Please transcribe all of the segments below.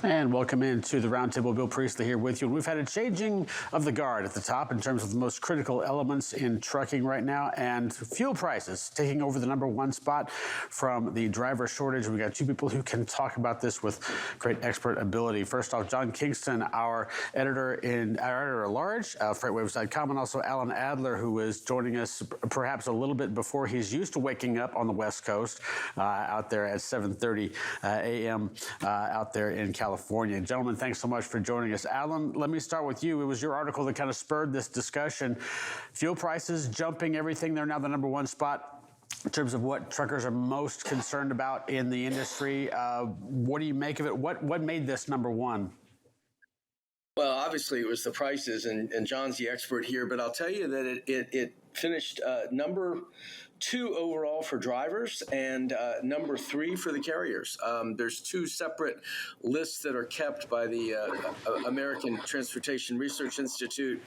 And welcome into the Roundtable. Bill Priestley here with you. We've had a changing of the guard at the top in terms of the most critical elements in trucking right now, and fuel prices taking over the #1 spot from the driver shortage. We got two people who can talk about this with great expert ability. First off, John Kingston, our editor-at-large, FreightWaves.com, and also Alan Adler, who is joining us perhaps a little bit before he's used to waking up on the West Coast, out there at 7:30 a.m. Out there in California. Gentlemen, thanks so much for joining us. Alan, let me start with you. It was your article that kind of spurred this discussion. Fuel prices jumping everything. They're now the #1 spot in terms of what truckers are most concerned about in the industry. What do you make of it? What made this #1? Well, obviously it was the prices, and John's the expert here, but I'll tell you that it finished #2 overall for drivers and #3 for the carriers. There's two separate lists that are kept by the American Transportation Research Institute.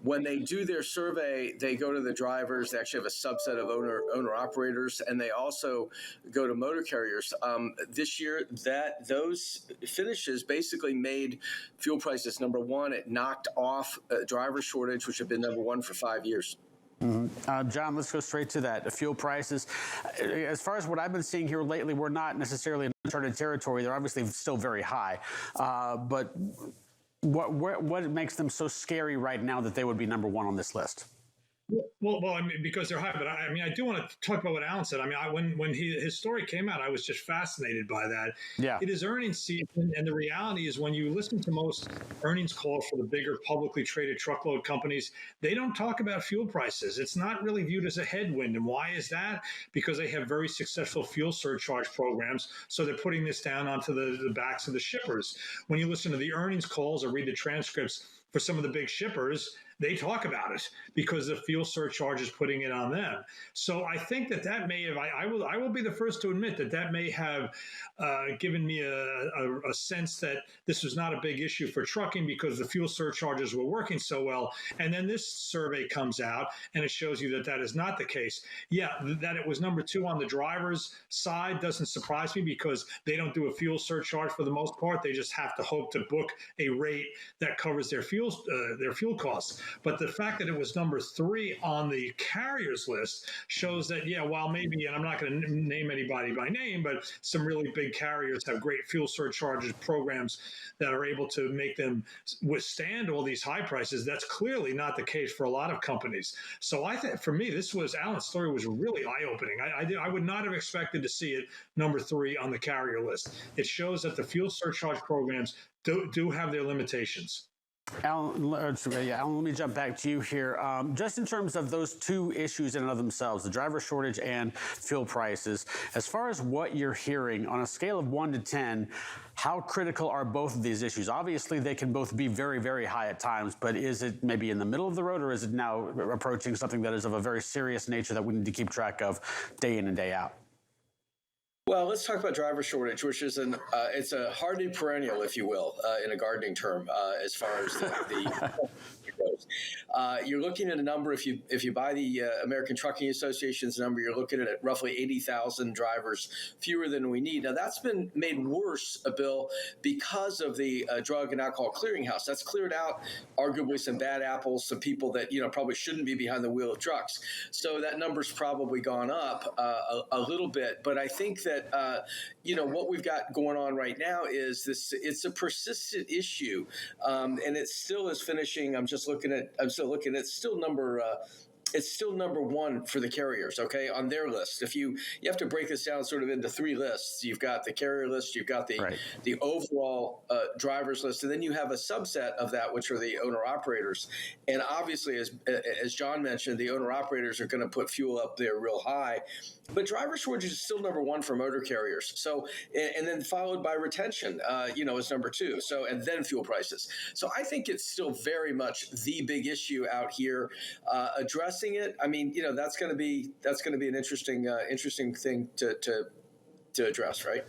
When they do their survey, they go to the drivers. They actually have a subset of owner-operators, and they also go to motor carriers. This year, those finishes basically made fuel prices #1. It knocked off driver shortage, which had been #1 for 5 years. Mm-hmm. John, let's go straight to that. The fuel prices, as far as what I've been seeing here lately, we're not necessarily in uncharted territory. They're obviously still very high. But what makes them so scary right now that they would be #1 on this list? Well, I mean, because they're high, but I do want to talk about what Alan said. I mean, when his story came out, I was just fascinated by that. Yeah. It is earnings season, and the reality is when you listen to most earnings calls for the bigger publicly traded truckload companies, they don't talk about fuel prices. It's not really viewed as a headwind. And why is that? Because they have very successful fuel surcharge programs, so they're putting this down onto the backs of the shippers. When you listen to the earnings calls or read the transcripts for some of the big shippers, they talk about it because the fuel surcharge is putting it on them. So I think that may have, I will be the first to admit that may have given me a sense that this was not a big issue for trucking because the fuel surcharges were working so well. And then this survey comes out and it shows you that is not the case. Yeah, that it was #2 on the driver's side doesn't surprise me because they don't do a fuel surcharge for the most part. They just have to hope to book a rate that covers their fuel costs. But the fact that it was #3 on the carriers list shows that, yeah, while maybe, and I'm not going to name anybody by name, but some really big carriers have great fuel surcharges programs that are able to make them withstand all these high prices. That's clearly not the case for a lot of companies. So I think for me, Alan's story was really eye-opening. I would not have expected to see it #3 on the carrier list. It shows that the fuel surcharge programs do have their limitations. Alan, let me jump back to you here. Just in terms of those two issues in and of themselves, the driver shortage and fuel prices, as far as what you're hearing on a scale of 1 to 10, how critical are both of these issues? Obviously, they can both be very, very high at times, but is it maybe in the middle of the road, or is it now approaching something that is of a very serious nature that we need to keep track of day in and day out? Well, let's talk about driver shortage, which is it's a hardy perennial, if you will, in a gardening term, as far as the goes. You're looking at a number, if you buy the American Trucking Association's number, you're looking at roughly 80,000 drivers fewer than we need. Now, that's been made worse, Bill, because of the Drug and Alcohol Clearinghouse. That's cleared out arguably some bad apples, some people that probably shouldn't be behind the wheel of trucks. So that number's probably gone up a little bit. But I think that what we've got going on right now is this. It's a persistent issue, and it still is finishing. I'm still looking at. It's still #1 for the carriers, okay, on their list. If you have to break this down sort of into 3 lists. You've got the carrier list, you've got the overall drivers list, and then you have a subset of that, which are the owner-operators. And obviously, as John mentioned, the owner-operators are going to put fuel up there real high. But driver shortage is still #1 for motor carriers. So, and then followed by retention, is #2. So, and then fuel prices. So I think it's still very much the big issue out here. Addressing it, I mean, that's going to be an interesting thing to address, right?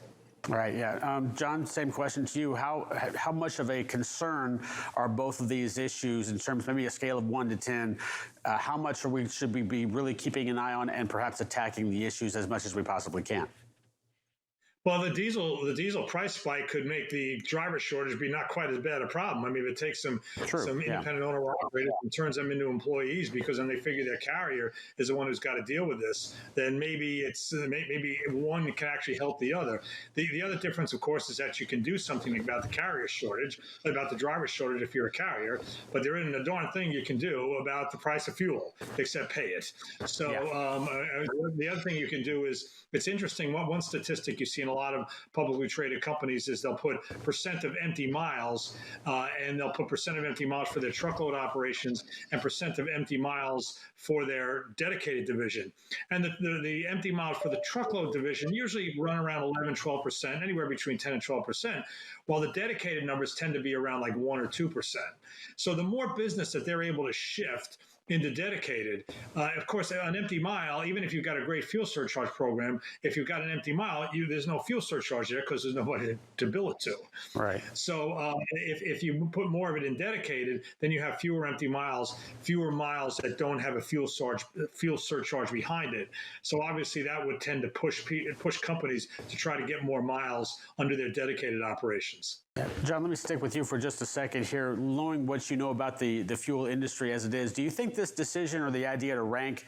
Right. Yeah. John, same question to you. How much of a concern are both of these issues in terms, maybe a scale of 1 to 10? How much should we be really keeping an eye on and perhaps attacking the issues as much as we possibly can? Well, the diesel price spike could make the driver shortage be not quite as bad a problem. I mean, if it takes some Yeah. independent owner operators and turns them into employees because then they figure their carrier is the one who's got to deal with this, then maybe maybe one can actually help the other. The other difference, of course, is that you can do something about the carrier shortage, about the driver shortage if you're a carrier, but there isn't a darn thing you can do about the price of fuel except pay it. So the other thing you can do is, it's interesting. One statistic you see in a lot of publicly traded companies is they'll put percent of empty miles, and they'll put percent of empty miles for their truckload operations and percent of empty miles for their dedicated division. And the empty miles for the truckload division usually run around 11, 12%, anywhere between 10 and 12%, while the dedicated numbers tend to be around like 1 or 2%. So the more business that they're able to shift into dedicated. Of course, an empty mile, even if you've got a great fuel surcharge program, if you've got an empty mile, there's no fuel surcharge there because there's nobody to bill it to. Right. So if you put more of it in dedicated, then you have fewer empty miles, fewer miles that don't have a fuel surcharge behind it. So obviously that would tend to push companies to try to get more miles under their dedicated operations. Yeah. John, let me stick with you for just a second here. Knowing what you know about the fuel industry as it is, do you think this decision or the idea to rank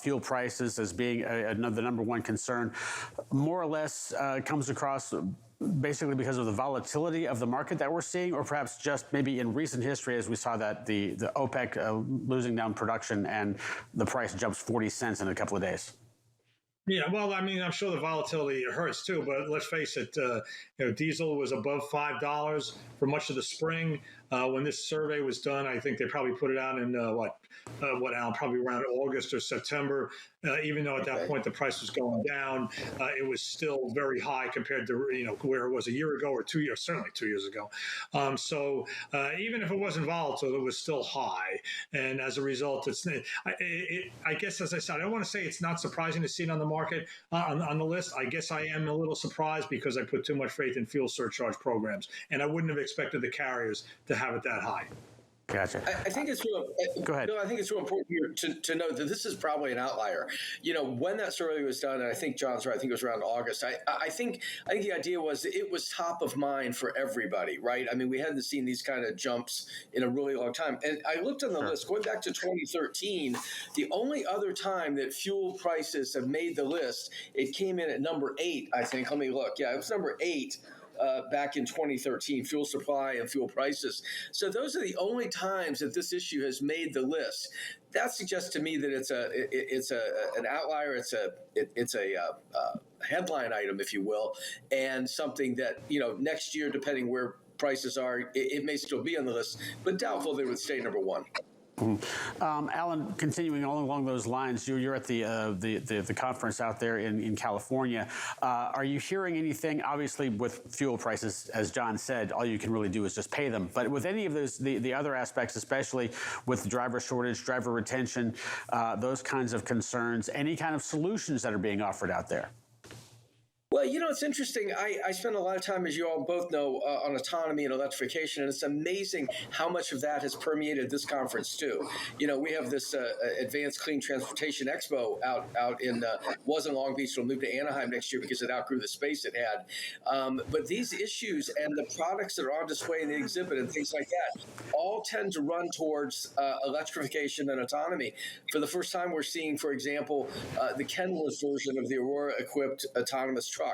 fuel prices as being the number one concern more or less comes across basically because of the volatility of the market that we're seeing, or perhaps just maybe in recent history as we saw that the OPEC losing down production and the price jumps 40 cents in a couple of days? Yeah, well, I mean, I'm sure the volatility hurts too, but let's face it, diesel was above $5 for much of the spring. When this survey was done, I think they probably put it out in Alan, probably around August or September. Even though at that point the price was going down, it was still very high compared to where it was a year ago or 2 years, certainly 2 years ago. So even if it wasn't volatile, it was still high, and as a result, I guess, as I said, I don't want to say it's not surprising to see it on the market on the list. I guess I am a little surprised because I put too much faith in fuel surcharge programs, and I wouldn't have expected the carriers to have it that high. Gotcha. I think it's real. Go ahead. No, I think it's real important here to note that this is probably an outlier. When that survey was done, and I think John's right, I think it was around August. I think the idea was that it was top of mind for everybody, right? I mean, we hadn't seen these kind of jumps in a really long time. And I looked on the list going back to 2013. The only other time that fuel prices have made the list, it came in at number 8. I think. Let me look. Yeah, it was number 8. Back in 2013, fuel supply and fuel prices. So those are the only times that this issue has made the list. That suggests to me that it's an outlier. It's a headline item, if you will, and something that next year, depending where prices are, it may still be on the list, but doubtful they would stay number 1. Alan, continuing along those lines, you're at the conference out there in California. Are you hearing anything? Obviously, with fuel prices, as John said, all you can really do is just pay them. But with any of those, the other aspects, especially with driver shortage, driver retention, those kinds of concerns, any kind of solutions that are being offered out there? Well, it's interesting. I spend a lot of time, as you all both know, on autonomy and electrification, and it's amazing how much of that has permeated this conference too. We have this Advanced Clean Transportation Expo out in was in Long Beach. It'll move to Anaheim next year because it outgrew the space it had. But these issues and the products that are on display in the exhibit and things like that all tend to run towards electrification and autonomy. For the first time, we're seeing, for example, the Kenworth version of the Aurora-equipped autonomous truck.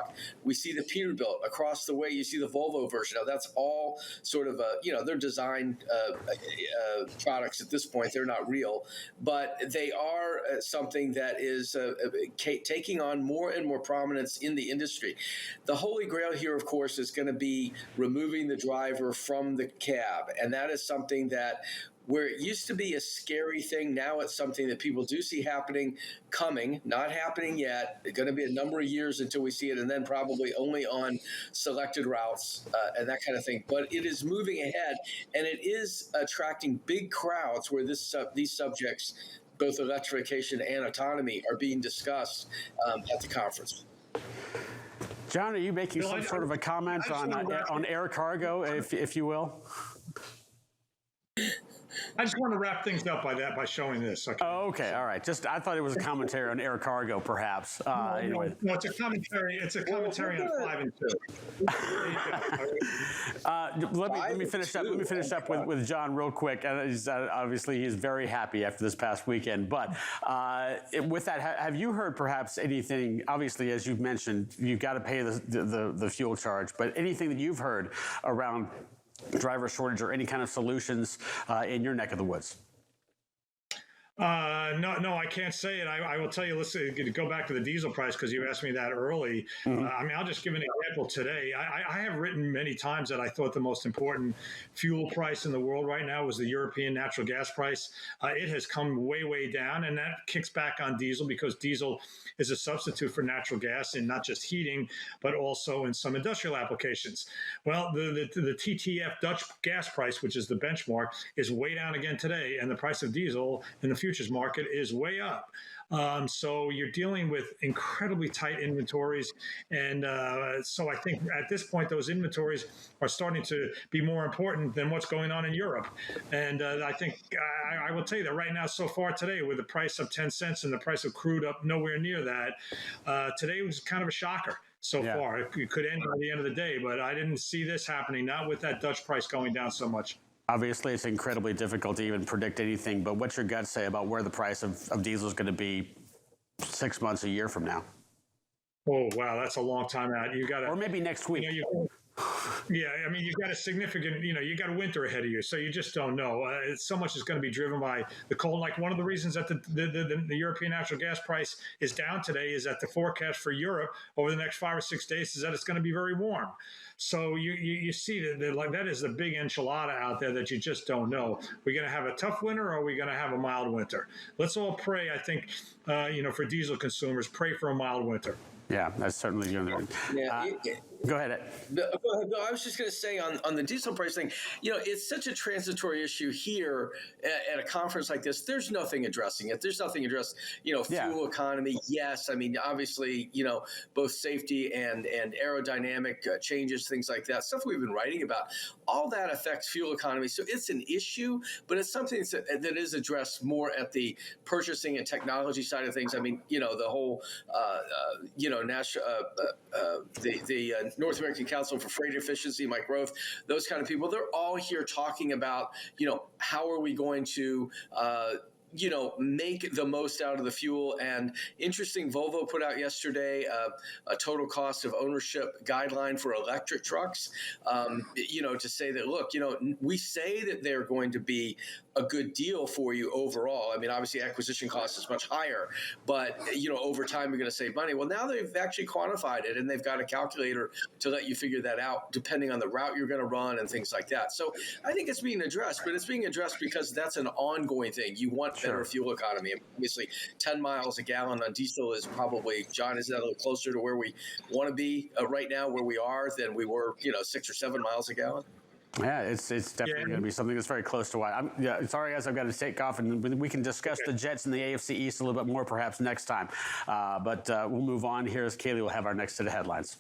We see the Peterbilt across the way. You see the Volvo version. Now that's all sort of they're design products at this point. They're not real, but they are something that is taking on more and more prominence in the industry. The holy grail here, of course, is going to be removing the driver from the cab, and that is something that, where it used to be a scary thing, now it's something that people do see coming, not happening yet. It's going to be a number of years until we see it, and then probably only on selected routes and that kind of thing. But it is moving ahead, and it is attracting big crowds where these subjects, both electrification and autonomy, are being discussed at the conference. John, are you making some sort of a comment on air cargo, if you will? I just want to wrap things up by showing this. Okay. Oh, okay, all right. Just I thought it was a commentary on air cargo, perhaps. Anyway, No, it's a commentary. It's a commentary on 5 and 2. let me finish up. Let me finish up with John real quick. Obviously, he's very happy after this past weekend. But with that, have you heard perhaps anything? Obviously, as you've mentioned, you've got to pay the fuel charge. But anything that you've heard around driver shortage or any kind of solutions in your neck of the woods? No, I can't say it. I will tell you, let's go back to the diesel price because you asked me that early. I mean, I'll just give an example today. I have written many times that I thought the most important fuel price in the world right now was the European natural gas price. It has come way down, and that kicks back on diesel because diesel is a substitute for natural gas in not just heating, but also in some industrial applications. Well, the TTF Dutch gas price, which is the benchmark, is way down again today, and the price of diesel in the futures market is way up. So you're dealing with incredibly tight inventories. And so I think at this point, those inventories are starting to be more important than what's going on in Europe. And I think I will tell you that right now, so far today, with the price up 10 cents and the price of crude up nowhere near that, today was kind of a shocker so far. It could end by the end of the day, but I didn't see this happening, not with that Dutch price going down so much. Obviously, it's incredibly difficult to even predict anything, but what's your gut say about where the price of diesel is going to be 6 months, a year from now? Oh, wow, that's a long time out. You got to, or maybe next week. Yeah, I mean, you've got a significant, you got a winter ahead of you, so you just don't know. So much is going to be driven by the cold. Like one of the reasons that the European natural gas price is down today is that the forecast for Europe over the next 5 or 6 days is that it's going to be very warm. So you see that like that is the big enchilada out there that you just don't know. We're going to have a tough winter, or are we going to have a mild winter? Let's all pray. I think for diesel consumers, pray for a mild winter. Yeah, that's certainly going to. Go ahead, Ed. Go ahead. No, I was just going to say on the diesel price thing, it's such a transitory issue here at a conference like this. There's nothing addressing it. There's nothing addressed, fuel economy. Yes. I mean, obviously, both safety and aerodynamic changes, things like that, stuff we've been writing about, all that affects fuel economy. So it's an issue, but it's something that is addressed more at the purchasing and technology side of things. I mean, the whole, national, the North American Council for Freight Efficiency, Mike Roth, those kind of people, they're all here talking about, how are we going to make the most out of the fuel. And interesting, Volvo put out yesterday a total cost of ownership guideline for electric trucks, to say that, look, we say that they're going to be a good deal for you overall. I mean, obviously acquisition cost is much higher, but over time you're going to save money. Well, now they've actually quantified it, and they've got a calculator to let you figure that out depending on the route you're going to run and things like that. So I think it's being addressed, but it's being addressed because that's an ongoing thing. You want better fuel economy. Obviously, 10 miles a gallon on diesel is probably, John, is that a little closer to where we want to be right now, where we are, than we were, 6 or 7 miles a gallon? Yeah, it's definitely going to be something that's very close to why. Sorry, guys, I've got to take off, and we can discuss the Jets and the AFC East a little bit more perhaps next time. But we'll move on here as Kaylee will have our next set of headlines.